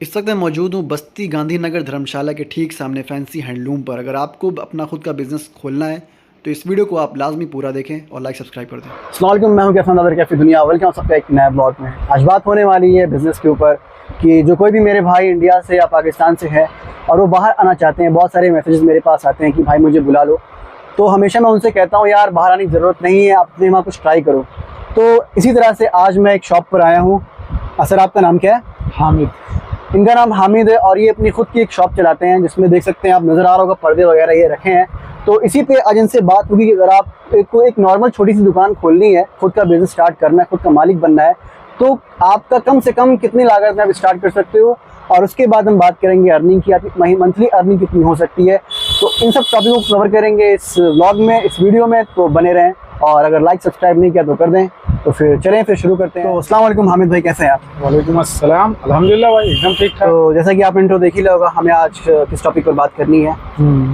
इस वक्त मैं मौजूद हूँ बस्ती गांधीनगर धर्मशाला के ठीक सामने फैंसी हैंडलूम पर। अगर आपको अपना खुद का बिज़नेस खोलना है तो इस वीडियो को आप लाजमी पूरा देखें और लाइक सब्सक्राइब कर दें। अस्सलाम वालेकुम, मैं हूँ कैफ़ी दुनिया। वेलकम सबका एक नया ब्लॉग में। आज बात होने वाली है बिज़नेस के ऊपर कि जो कोई भी मेरे भाई इंडिया से या पाकिस्तान से है और वो बाहर आना चाहते हैं। बहुत सारे मैसेजेस मेरे पास आते हैं कि भाई मुझे बुला लो, तो हमेशा मैं उनसे कहता हूँ यार बाहर आने की ज़रूरत नहीं है, आप अपने वहाँ कुछ ट्राई करो। तो इसी तरह से आज मैं एक शॉप पर आया हूँ। असर आपका नाम क्या है? हामिद। इनका नाम हामिद है और ये अपनी खुद की एक शॉप चलाते हैं जिसमें देख सकते हैं आप, नज़र आ रहा होगा पर्दे वगैरह ये रखे हैं। तो इसी पे आज इनसे बात होगी कि अगर आप को एक नॉर्मल छोटी सी दुकान खोलनी है, खुद का बिज़नेस स्टार्ट करना है, खुद का मालिक बनना है, तो आपका कम से कम कितनी लागत में आप स्टार्ट कर सकते हो। और उसके बाद हम बात करेंगे अर्निंग की, आपकी मंथली अर्निंग कितनी हो सकती है। तो इन सब टॉपिकों को कवर करेंगे इस व्लॉग में, इस वीडियो में, तो बने रहें। और अगर लाइक सब्सक्राइब नहीं किया तो कर दें। तो फिर चलें, फिर शुरू करते हैं। तो अस्सलाम वालेकुम हामिद भाई, कैसे हैं आप? वालेकुम अस्सलाम, अल्हम्दुलिल्लाह भाई एकदम ठीक ठाक। तो जैसा कि आप इंट्रो देख ही लिया होगा, हमें आज किस टॉपिक पर बात करनी है।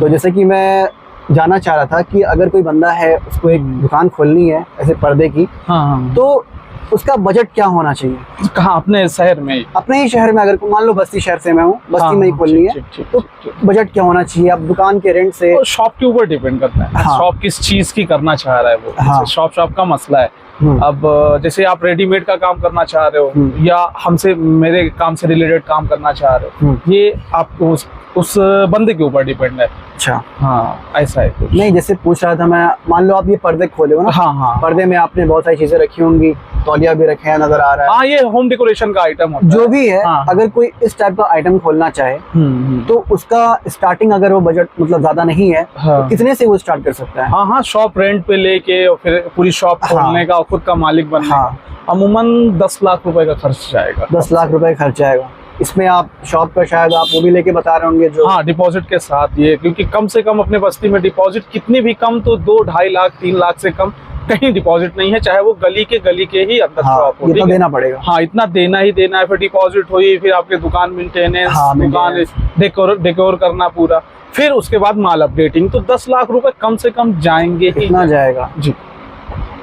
तो जैसे कि मैं जानना चाह रहा था कि अगर कोई बंदा है उसको एक दुकान खोलनी है ऐसे पर्दे की, हाँ, तो उसका बजट क्या होना चाहिए? कहाँ? अपने शहर में ही? अपने ही शहर में। अगर मान लो बस्ती शहर से मैं हूँ, बस्ती में ही खोलनी है, तो बजट क्या होना चाहिए? अब दुकान के रेंट से शॉप के ऊपर डिपेंड करता है। हाँ। शॉप किस चीज की करना चाह रहा है वो। हाँ। शॉप का मसला है। अब जैसे आप रेडीमेड का काम करना चाह रहे हो या हमसे मेरे काम से रिलेटेड काम करना चाह रहे हो, ये आपको उस बंदे के ऊपर डिपेंड है। अच्छा, हाँ ऐसा है कुछ। नहीं, जैसे पूछ रहा था मैं, मान लो आप ये पर्दे खोले हो ना। हाँ। पर्दे में आपने बहुत सारी चीजें रखी होंगी, तौलिया भी रखे हैं, नजर आ रहा है। हाँ, ये होम डेकोरेशन का आइटम होता है। जो भी है। हाँ। अगर कोई इस टाइप का आइटम खोलना चाहे तो उसका स्टार्टिंग, अगर वो बजट मतलब ज्यादा नहीं है, हाँ। तो कितने से वो स्टार्ट कर सकता है? हाँ, शॉप रेंट पे लेके और फिर पूरी शॉप खोलने का और खुद का मालिक बनने का अमूमन 10 लाख रुपए का खर्च जाएगा। 10 लाख रुपए खर्च आएगा। इसमें आप शॉप का शायद आप वो भी लेके बता रहे होंगे जो। हाँ, डिपॉजिट के साथ ये, क्योंकि कम से कम अपने बस्ती में डिपॉजिट कितनी भी कम तो 2-2.5 लाख 3 लाख से कम कहीं डिपॉजिट नहीं है, चाहे वो गली के ही अंदर शॉप हो। इतना देना पड़ेगा। हाँ, इतना देना ही देना है। फिर डिपॉजिट हुई, फिर आपके दुकान मेंटेनेंस, दुकान डेकोर करना पूरा, फिर उसके बाद माल अपडेटिंग, तो 10 लाख रुपए कम से कम जाएंगे ही। इतना जाएगा जी।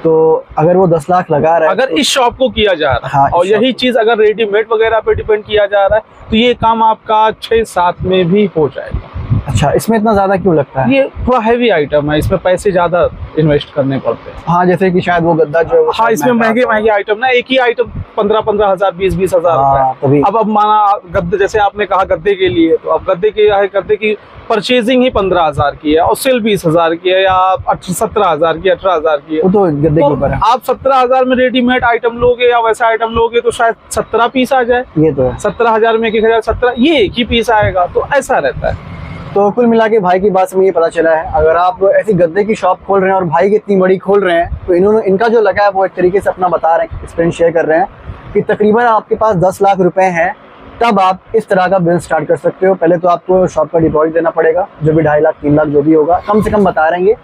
तो अगर वो 10 लाख लगा रहा है, अगर इस शॉप को किया जा रहा है, हाँ, और यही चीज अगर रेडीमेड वगैरह पे डिपेंड किया जा रहा है, तो ये काम आपका 6-7 में भी हो जाएगा। अच्छा, इसमें इतना ज्यादा क्यों लगता है? ये थोड़ा हैवी आइटम है, इसमें पैसे ज्यादा इन्वेस्ट करने पड़ते हैं। हाँ, जैसे कि शायद वो गद्दा जो है, हाँ, इसमें महंगे आइटम ना, एक ही आइटम 15 हजार 20 हजार रुपए। अब माना गद्दे, जैसे आपने कहा गद्दे के लिए, तो अब गद्दे की परचेजिंग ही 15 हजार की है और सेल 20 हजार की है, या 17 हजार की, 18 हजार की है। वो तो गद्दे के ऊपर है। आप 17 हजार में रेडीमेड आइटम लोगे या वैसा आइटम लोगे तो शायद 17 पीस आ जाए। ये तो है। 17 हजार में 1,017, ये एक ही पीस आएगा, तो ऐसा रहता है। तो कुल मिला के भाई की बात से मुझे ये पता चला है, अगर आप ऐसी गद्दे की शॉप खोल रहे हैं और भाई की इतनी बड़ी खोल रहे हैं, तो इनका जो लगा है वो एक तरीके से अपना बता रहे हैं, एक्सपीरियंस शेयर कर रहे हैं कि तकरीबन आपके पास 10 लाख रुपए हैं, तब आप इस तरह का बिजनेस स्टार्ट कर सकते हो। पहले तो आपको शॉप का डिपॉजिट देना पड़ेगा, जो भी 2.5 लाख 3 लाख जो भी होगा, कम से कम बता रहेंगे।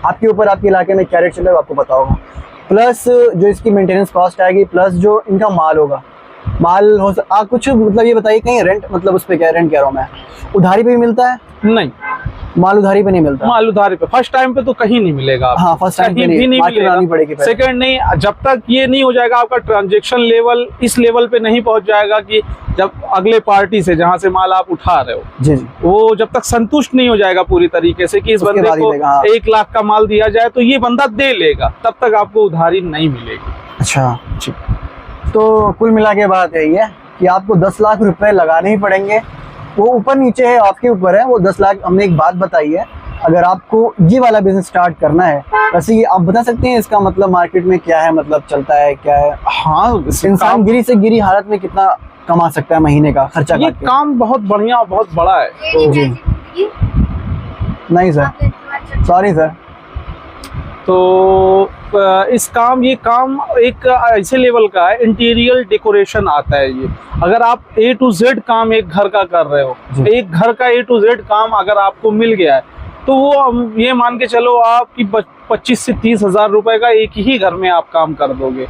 आपके ऊपर, आपके इलाके में क्या रेट चल रहा है आपको पता होगा, प्लस जो इसकी मेंटेनेंस कॉस्ट आएगी, प्लस जो इनका माल होगा। माल हो कुछ मतलब ये बताइए, कहीं रेंट, मतलब उस पर क्या रेंट कह रहा हूँ मैं, उधारी पे भी मिलता है? नहीं, माल उधारी पे नहीं मिलता। माल उधारी पे फर्स्ट टाइम पे तो कहीं नहीं मिलेगा। हाँ, फर्स्ट टाइम पे नहीं मिलेगा। सेकंड नहीं, जब तक ये नहीं हो जाएगा आपका ट्रांजैक्शन लेवल इस लेवल पे नहीं पहुंच जाएगा कि जब अगले पार्टी से जहां से माल आप उठा रहे हो, जी, वो जब तक संतुष्ट नहीं हो जाएगा पूरी तरीके से कि इस बंदे को 1 लाख का माल दिया जाए, तो ये बंदा दे लेगा, तब तक आपको उधारी नहीं मिलेगी। अच्छा जी। तो कुल मिला के बात यही है कि आपको 10 लाख रुपए लगाने ही पड़ेंगे। वो ऊपर नीचे है, आपके ऊपर है। वो 10 लाख, हमने एक बात बताई है, अगर आपको ये वाला बिजनेस स्टार्ट करना है, वैसे ये आप बता सकते हैं इसका मतलब मार्केट में क्या है, मतलब चलता है क्या है? हाँ, इंसान गिरी से गिरी हालत में कितना कमा सकता है महीने का खर्चा? ये काम बहुत बढ़िया, बहुत बड़ा है। तो जी नहीं सर, सॉरी सर। तो ये काम एक ऐसे लेवल का है, इंटीरियर डेकोरेशन आता है ये। अगर आप A to Z काम एक घर का कर रहे हो, एक घर का A to Z काम अगर आपको मिल गया है, तो वो ये मान के चलो आपकी 25 से 30 हजार रुपए का एक ही घर में आप काम कर दोगे।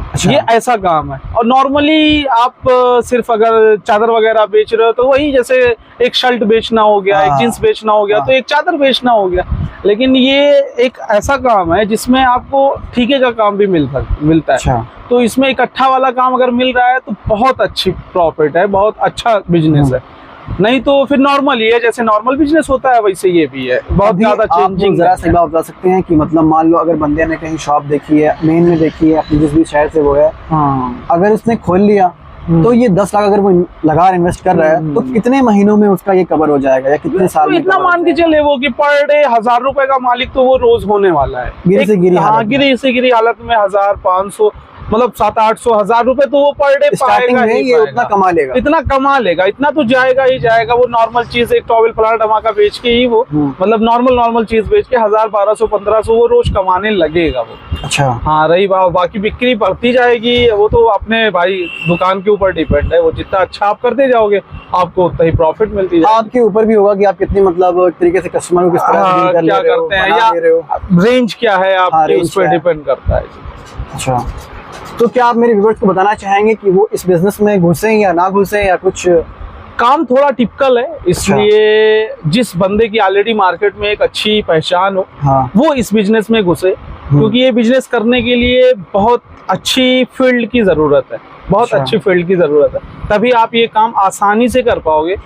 अच्छा। ये ऐसा काम है। और नॉर्मली आप सिर्फ अगर चादर वगैरह बेच रहे हो तो वही जैसे एक शर्ट बेचना हो गया, एक जींस बेचना हो गया, तो एक चादर बेचना हो गया। लेकिन ये एक ऐसा काम है जिसमें आपको ठीके का काम भी मिलता है। अच्छा। तो इसमें इकट्ठा वाला काम अगर मिल रहा है तो बहुत अच्छी प्रॉफिट है, बहुत अच्छा बिजनेस है। नहीं तो फिर नॉर्मल ही है, जैसे नॉर्मल बिजनेस होता है वैसे ये भी है, बहुत ज्यादा चेंजिंग। जरा सी बात बता सकते हैं कि मतलब मान लो अगर बंदे ने कहीं शॉप देखी है, मेन में देखी है, अपने जिस भी शहर से वो है, हाँ, अगर उसने खोल लिया तो ये 10 लाख अगर वो लगा इन्वेस्ट कर रहा है तो कितने महीनों में उसका ये कवर हो जाएगा या कितने साल तो में? इतना मान के चले वो कि पर डे 1000 रुपए का मालिक तो वो रोज होने वाला है। गिरी से गिरी हालत में। गिरी से गिरी हालत में 1000, 500, मतलब 700-800, 1000 रुपए तो वो पर डे स्टार्टिंग में ये उतना कमा लेगा, इतना कमा लेगा, इतना तो जाएगा ही जाएगा। वो नॉर्मल चीज एक टॉवेल फलाना धमाका बेच के ही वो मतलब नॉर्मल चीज बेच के 1000, 1200, 1500 वो रोज कमाने लगेगा वो। अच्छा। हाँ, रही बाकी बिक्री बढ़ती जाएगी, वो तो अपने भाई दुकान के ऊपर डिपेंड है। वो जितना अच्छा आप करते जाओगे आपको उतना ही प्रॉफिट मिलती जाएगी। आपके ऊपर भी होगा कि आप कितनी मतलब एक तरीके से कस्टमर को किस तरह से डील कर क्या ले रहे हो, करते हैं बना या ले रहे हो। रेंज क्या है आपकी, range उस पर क्या है। डिपेंड करता है। अच्छा, तो क्या आप मेरे व्यूअर्स को बताना चाहेंगे कि वो इस बिजनेस में घुसे या ना घुसे या कुछ? काम थोड़ा टिपिकल है, इसलिए जिस बंदे की ऑलरेडी मार्केट में एक अच्छी पहचान हो, हाँ। वो इस बिजनेस में घुसे, क्योंकि ये बिजनेस करने के लिए बहुत अच्छी फील्ड की जरूरत है, बहुत अच्छी फील्ड की जरूरत है, तभी आप ये काम आसानी से कर पाओगे।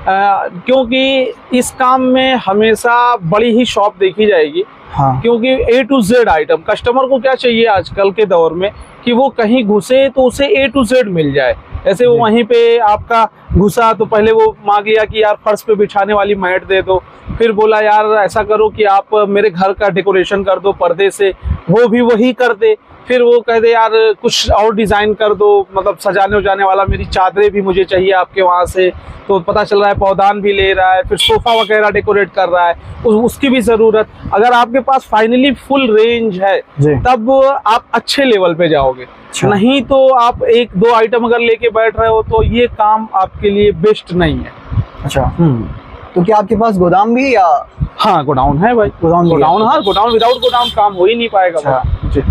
क्योंकि इस काम में हमेशा बड़ी ही शॉप देखी जाएगी। हाँ। क्योंकि A to Z item, customer को क्या चाहिए आजकल के दौर में कि वो कहीं घुसे तो उसे A to Z मिल जाए। ऐसे वो वहीं पे आपका घुसा तो पहले वो मांग लिया कि यार फर्श पे बिछाने वाली मैट दे दो, फिर बोला यार ऐसा करो कि आप मेरे घर का डेकोरेशन कर दो पर्दे से, वो भी वही कर दे, फिर वो कह दे यार कुछ और डिज़ाइन कर दो, मतलब सजाने उजाने वाला मेरी चादरें भी मुझे चाहिए आपके वहाँ से, तो पता चल रहा है पौधान भी ले रहा है, फिर सोफ़ा वगैरह डेकोरेट कर रहा है, उसकी भी ज़रूरत। अगर आपके पास फाइनली फुल रेंज है तब आप अच्छे लेवल पे जाओगे। नहीं तो आप 1-2 आइटम अगर लेके बैठ रहे हो तो ये काम आपके लिए बेस्ट नहीं है। अच्छा। तो क्या आपके पास गोदाम भी या? हाँ, गोडाउन है भाई, गोडाउन। हाँ, गोडाउन, विदाउट गोडाउन काम हो ही नहीं पाएगा। जी।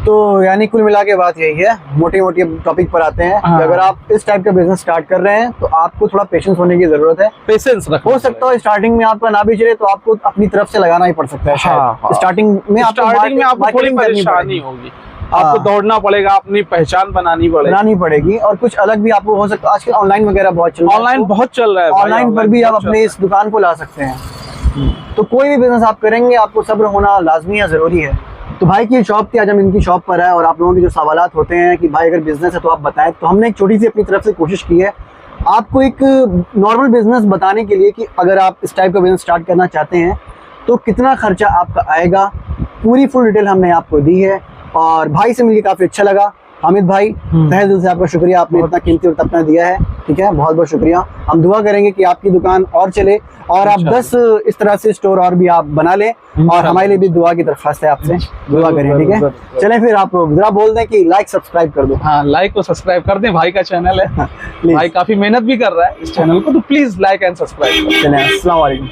तो यानी कुल मिला के बात यही है, मोटी मोटी टॉपिक पर आते हैं। हाँ। कि अगर आप इस टाइप का बिजनेस स्टार्ट कर रहे हैं तो आपको थोड़ा पेशेंस होने की जरूरत है, पेशेंस रखना। हो सकता है स्टार्टिंग में आपका ना भी चले तो आपको अपनी तरफ से लगाना ही पड़ सकता है। हाँ। स्टार्टिंग में आपको थोड़ी परेशानी होगी, आपको दौड़ना पड़ेगा, अपनी पहचान बनानी पड़ेगी और कुछ अलग भी आपको हो सकता है। आजकल ऑनलाइन वगैरह बहुत चल रहा है, ऑनलाइन बहुत चल रहा है, ऑनलाइन पर भी आप अपने इस दुकान को ला सकते हैं। तो कोई भी बिजनेस आप करेंगे आपको सब्र होना लाजमी या जरूरी है। तो भाई की शॉप थी, आज हम इनकी शॉप पर है और आप लोगों के जो सवालात होते हैं कि भाई अगर बिजनेस है तो आप बताएं, तो हमने एक छोटी सी अपनी तरफ से कोशिश की है आपको एक नॉर्मल बिजनेस बताने के लिए कि अगर आप इस टाइप का बिजनेस स्टार्ट करना चाहते हैं तो कितना खर्चा आपका आएगा, पूरी फुल डिटेल हमने आपको दी है। और भाई से मिलकर काफी अच्छा लगा। हामिद भाई, तहे दिल से आपका शुक्रिया, आपने इतना कीमती वक्त अपना दिया है। ठीक है, बहुत बहुत शुक्रिया। हम दुआ करेंगे कि आपकी दुकान और चले और आप 10 इस तरह से स्टोर और भी आप बना लें, और हमारे लिए भी दुआ की दरख्वास्त है आपसे, दुआ करें। ठीक है, चलें फिर आप जरा बोल दें कि लाइक सब्सक्राइब कर दो। हाँ, लाइक और सब्सक्राइब कर दें, भाई का चैनल है, भाई काफी मेहनत भी कर रहा है इस चैनल को, तो प्लीज लाइक एंड सब्सक्राइब करें। चलें, अस्सलाम वालेकुम।